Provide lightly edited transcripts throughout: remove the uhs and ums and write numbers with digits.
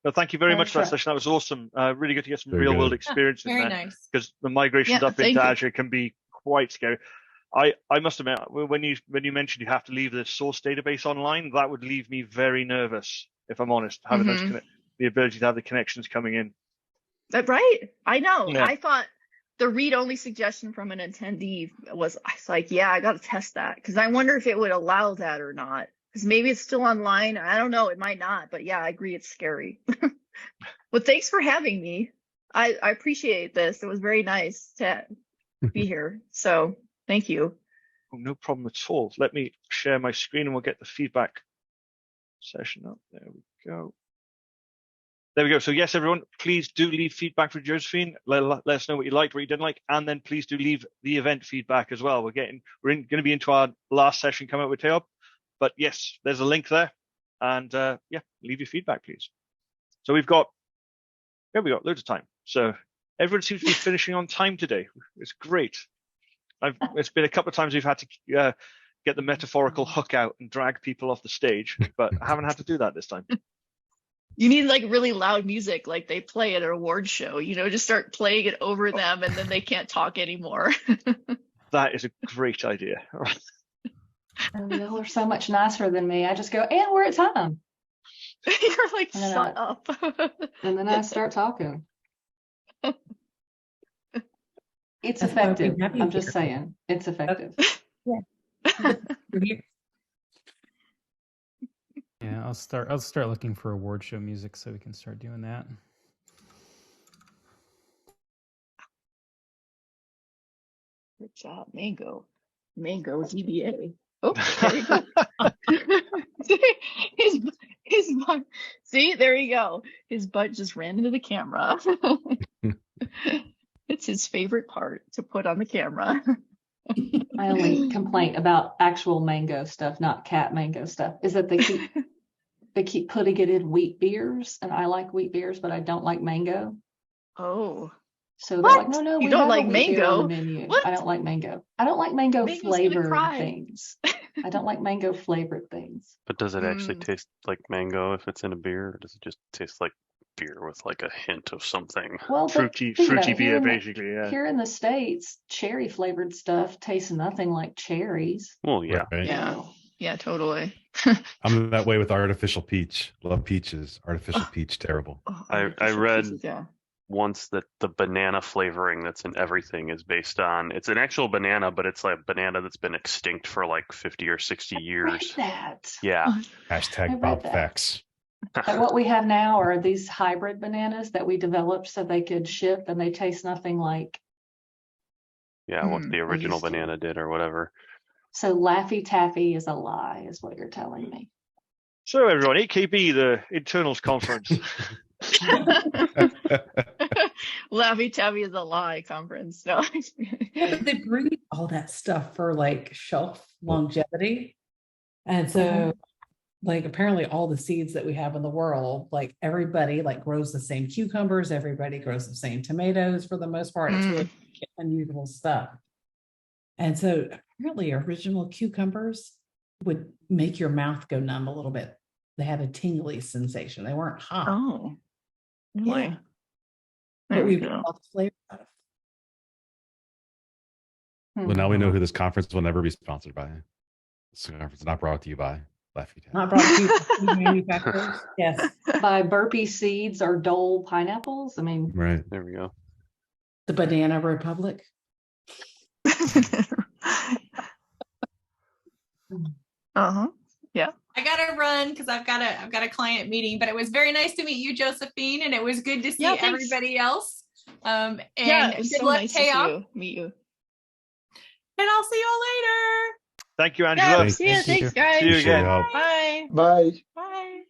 No, thank you very much for that Sure. session. That was awesome. Really good to get some Very real world good. experience in Very there, nice. because the migrations Yeah, up thank into you. Azure can be quite scary. I must admit, when you mentioned you have to leave the source database online, that would leave me very nervous, if I'm honest, having those the ability to have the connections coming in. Right? I know. Yeah. I thought the read-only suggestion from an attendee was, I was like, yeah, I got to test that, because I wonder if it would allow that or not. Because maybe it's still online. I don't know. It might not. But yeah, I agree. It's scary. Well, thanks for having me. I appreciate this. It was very nice to be here. So thank you. Oh, no problem at all. Let me share my screen and we'll get the feedback session up. There we go. There we go. So yes, everyone, please do leave feedback for Josephine. Let us know what you liked, what you didn't like, and then please do leave the event feedback as well. We're going to be into our last session coming up with Teob, but yes, there's a link there, and yeah, leave your feedback, please. So we've got loads of time. So everyone seems to be finishing on time today. It's great. It's been a couple of times we've had to get the metaphorical hook out and drag people off the stage, but I haven't had to do that this time. You need like really loud music, like they play at an award show, just start playing it over them and then they can't talk anymore. That is a great idea. And y'all are so much nicer than me. I just go, and we're at time. You're like, shut up. And then I start talking. It's That's why we effective. have you I'm just here. saying, it's effective. Yeah, I'll start looking for award show music so we can start doing that. Good job, Mango DBA. Oh, there you go. his butt. See, there you go. His butt just ran into the camera. It's his favorite part to put on the camera. My only complaint about actual mango stuff, not cat mango stuff, is that they keep putting it in wheat beers, and I like wheat beers, but I don't like mango. Oh. So they're What? like, no, You we don't have like a wheat beer on the mango? menu. What? I don't like mango. I don't like mango Mango's gonna flavored cry. things. I don't like mango flavored things. But does it actually taste like mango if it's in a beer, or does it just taste like beer with like a hint of something? Well, Fruity beer, basically, yeah. Here in the States, cherry flavored stuff tastes nothing like cherries. Well, yeah. Right. Yeah, totally. I'm that way with artificial peach. Love peaches. Artificial peach, terrible. I Artificial read pieces, yeah. once that the banana flavoring that's in everything is based on, it's an actual banana, but it's like banana that's been extinct for like 50 or 60 Read years. that. Yeah. I Hashtag read Bob that. Facts. But what we have now are these hybrid bananas that we developed so they could ship, and they taste nothing like. Yeah, what the original used to. banana did or whatever. So Laffy Taffy is a lie, is what you're telling me. So everyone, EightKB, the internals conference. Laffy Taffy is a lie conference. No. Yeah, but they breed all that stuff for like shelf longevity. And so like apparently all the seeds that we have in the world, like everybody like grows the same cucumbers, everybody grows the same tomatoes for the most part. It's really unusual stuff. And so apparently original cucumbers would make your mouth go numb a little bit. They had a tingly sensation. They weren't hot. Oh, really? Yeah. There But we we go. got all the flavor out of it. Well, now we know who this conference will never be sponsored by. This conference is not brought to you by Laffy Taffy. Not brought to you by food manufacturers. Yes. By Burpee Seeds or Dole pineapples. I mean, Right. There we go. The Banana Republic. Yeah. I gotta run because I've got a client meeting, but it was very nice to meet you, Josephine, and it was good to see Yeah, thanks. everybody else. And Yeah, it was good so luck, nice to Teo. meet you. And I'll see you all later. Thank you, Angela. Yeah, see ya. Thank you. Thanks, guys. See you again. Bye. Bye. Bye.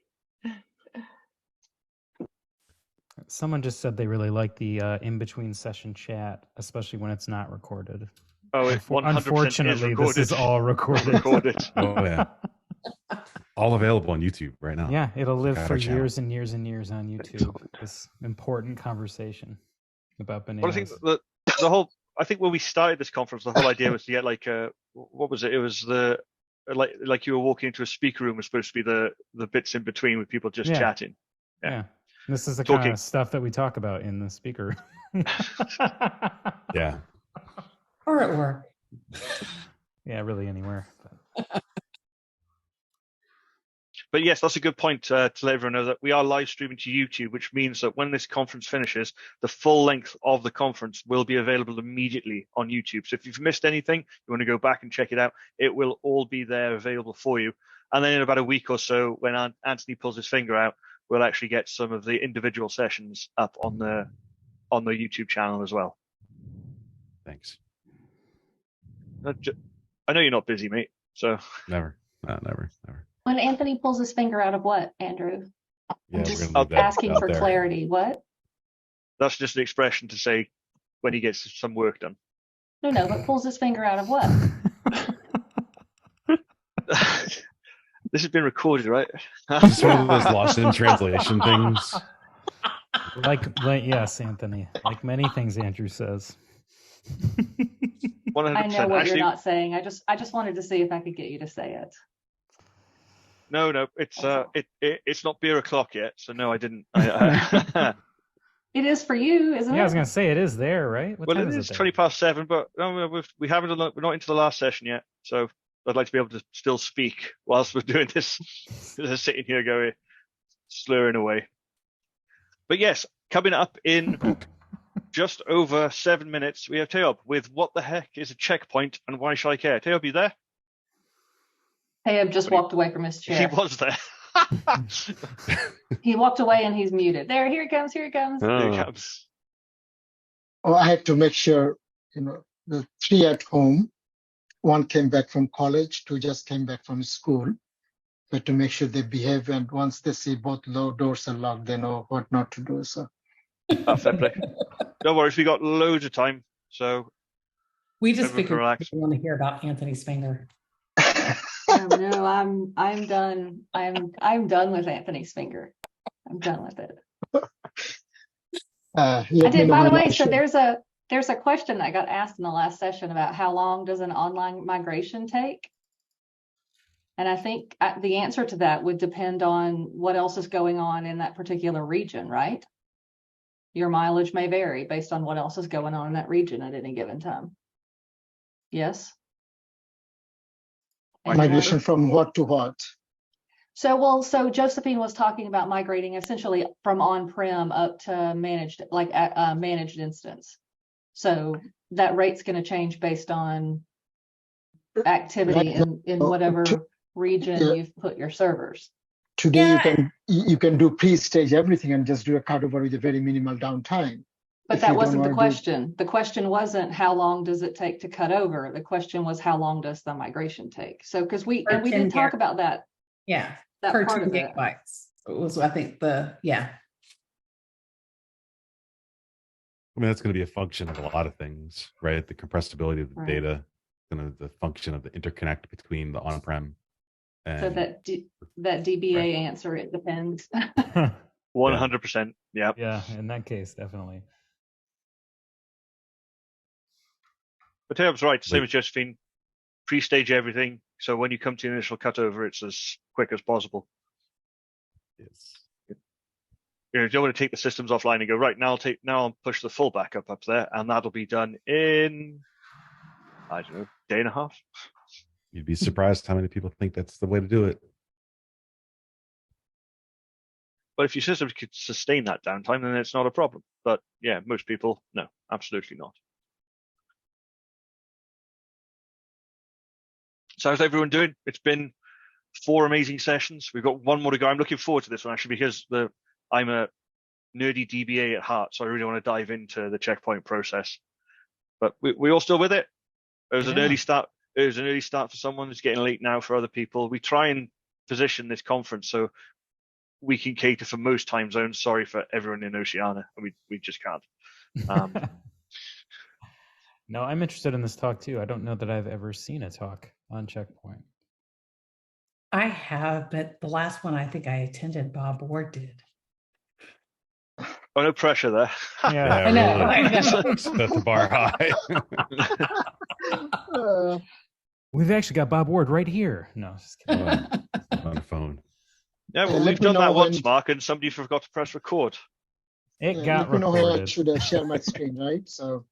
Someone just said they really like the in-between session chat, especially when it's not recorded. Oh, it 100% is Unfortunately, recorded. this is all recorded. Recorded. Oh, yeah. All available on YouTube right now. Yeah, it'll live Got for our channel. years and years and years on YouTube. Excellent. This important conversation about Well, I bananas. think the whole. I think when we started this conference, the whole idea was to get like what was it? It was the like you were walking into a speaker room was supposed to be the bits in between with people just Yeah. chatting. Yeah. This is the Talking. kind of stuff that we talk about in the speaker. Yeah. Or at work. Yeah, really anywhere. But But yes, that's a good point to let everyone know that we are live streaming to YouTube, which means that when this conference finishes, the full length of the conference will be available immediately on YouTube. So if you've missed anything, you want to go back and check it out, it will all be there available for you. And then in about a week or so, when Anthony pulls his finger out, we'll actually get some of the individual sessions up on the YouTube channel as well. Thanks. I know you're not busy, mate. So Never. No, never. When Anthony pulls his finger out of what, Andrew? Yeah, I'm we're just gonna leave that asking out for there. clarity. What? that's just an expression to say when he gets some work done. No, but pulls his finger out of what? This has been recorded, right? It's one of those lost in translation things. like yes, Anthony. Like many things Andrew says. 100%. I know what Actually, you're not saying. I just wanted to see if I could get you to say it. No, it's not beer o'clock yet, so no, I didn't. It is for you, isn't it? Yeah, I was gonna say it is there, right? What Well, time it is is 20 past 7, but no, we haven't done, we're not into the last session yet, so I'd like to be able to still speak whilst we're doing this. Sitting here going, slurring away. But yes, coming up in just over 7 minutes, we have Teob with What the Heck is a Checkpoint and Why Should I Care? Teob, you there? Hey, I've just walked away from his chair. He was there. He walked away and he's muted. There, here he comes. Here he comes. Oh, I had to make sure, the 3 at home, 1 came back from college, 2 just came back from school. But to make sure they behave, and once they see both doors are locked, they know what not to do. So, Fair play. Don't worry, we got loads of time. So We just everyone can figured relax. we want to hear about Anthony's finger. Oh, no, I'm done. I'm done with Anthony's finger. I'm done with it. let I me did. know By the when way, I so should- there's a question I got asked in the last session about how long does an online migration take? And I think the answer to that would depend on what else is going on in that particular region, right? Your mileage may vary based on what else is going on in that region at any given time. Yes? migration from what to what? So Josephine was talking about migrating essentially from on-prem up to managed, like a managed instance. So that rate's going to change based on activity in whatever region you've put your servers. Today you can do pre-stage everything and just do a cutover with a very minimal downtime. But If that you don't wasn't the wanna do- question. The question wasn't how long does it take to cut over? The question was how long does the migration take? So because we Per 10 did talk about that. Yeah, That per part 2 of it. gigabytes. It was, I think, yeah. I mean, that's going to be a function of a lot of things, right? The compressibility of the Right. data, the function of the interconnect between the on-prem and So that DBA answer, it depends. 100%. Yeah. Yeah, in that case, definitely. But Teob's right. Same Like- as Josephine. Pre-stage everything. So when you come to the initial cutover, it's as quick as possible. Yes. You don't want to take the systems offline and go, right, now I'll push the full backup up there, and that'll be done in, I don't know, day and a half. You'd be surprised how many people think that's the way to do it. But if your systems could sustain that downtime, then it's not a problem. But yeah, most people, no, absolutely not. So how's everyone doing? It's been 4 amazing sessions. We've got 1 more to go. I'm looking forward to this one actually because I'm a nerdy DBA at heart, so I really want to dive into the checkpoint process. But we all still with it? It was an Yeah. early start. It was an early start for someone. It's getting late now for other people. We try and position this conference so we can cater for most time zones. Sorry for everyone in Oceania. We just can't. No, I'm interested in this talk too. I don't know that I've ever seen a talk on Checkpoint. I have, but the last one I think I attended, Bob Ward did. Oh, no pressure there. Yeah, I know. Really set the bar high. We've actually got Bob Ward right here. No, just kidding. on the phone. Yeah, well, let we've me done that know once, when- Mark, and somebody forgot to press record. It Yeah, got let me know when I recorded. should share my screen, right? So,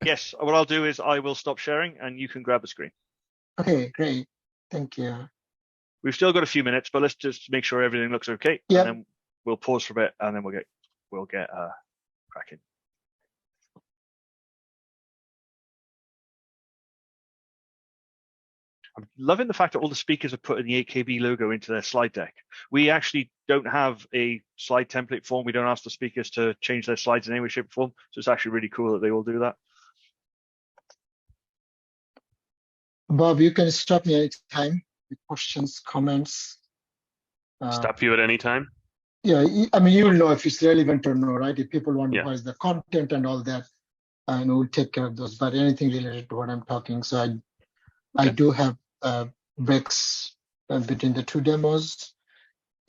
Yes, what I'll do is I will stop sharing and you can grab a screen. okay, great. Thank you. We've still got a few minutes, but let's just make sure everything looks okay. Yep. And then we'll pause for a bit and then we'll get cracking. I'm loving the fact that all the speakers are putting the 8KB logo into their slide deck. We actually don't have a slide template form. We don't ask the speakers to change their slides in any way, shape, or form. So it's actually really cool that they all do that. Bob, you can stop me anytime with questions, comments. Stop you at any time. Yeah, I mean, you'll know if it's relevant or no, right? If people want to Yeah. watch the content and all that, and we'll take care of those. But anything related to what I'm talking, so I do have breaks between the two demos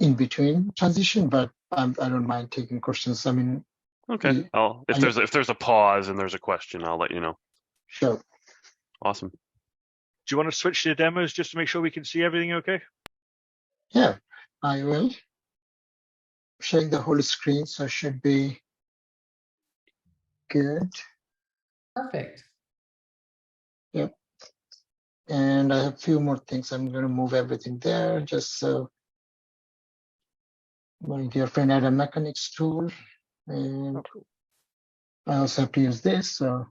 in between transition, but I don't mind taking questions. I mean, Okay. If there's a pause and there's a question, I'll let you know. sure. Awesome. Do you want to switch to the demos just to make sure we can see everything okay? Yeah, I will. Sharing the whole screen, so it should be good. Perfect. Yep. And I have a few more things. I'm going to move everything there just so my dear friend had a mechanics tool. And I also have to use this, so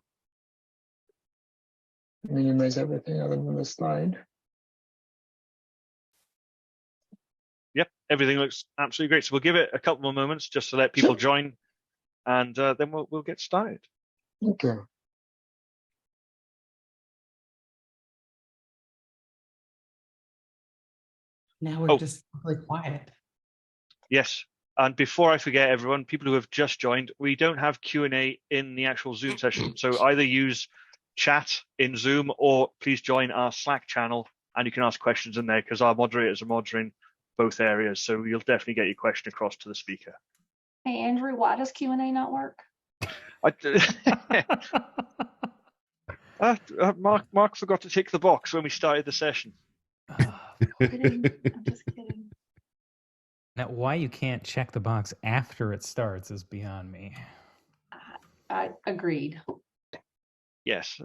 minimize everything other than the slide. Yep, everything looks absolutely great. So we'll give it a couple more moments just to let people Sure. join, and then we'll get started. Okay. Now we're Oh. just really quiet. Yes, and before I forget, everyone, people who have just joined, we don't have Q&A in the actual Zoom session. So either use chat in Zoom or please join our Slack channel, and you can ask questions in there because our moderators are monitoring both areas. So you'll definitely get your question across to the speaker. Hey, Andrew, why does Q&A not work? Mark forgot to tick the box when we started the session. Kidding. I'm just kidding. Now, why you can't check the box after it starts is beyond me. I agreed. Yes.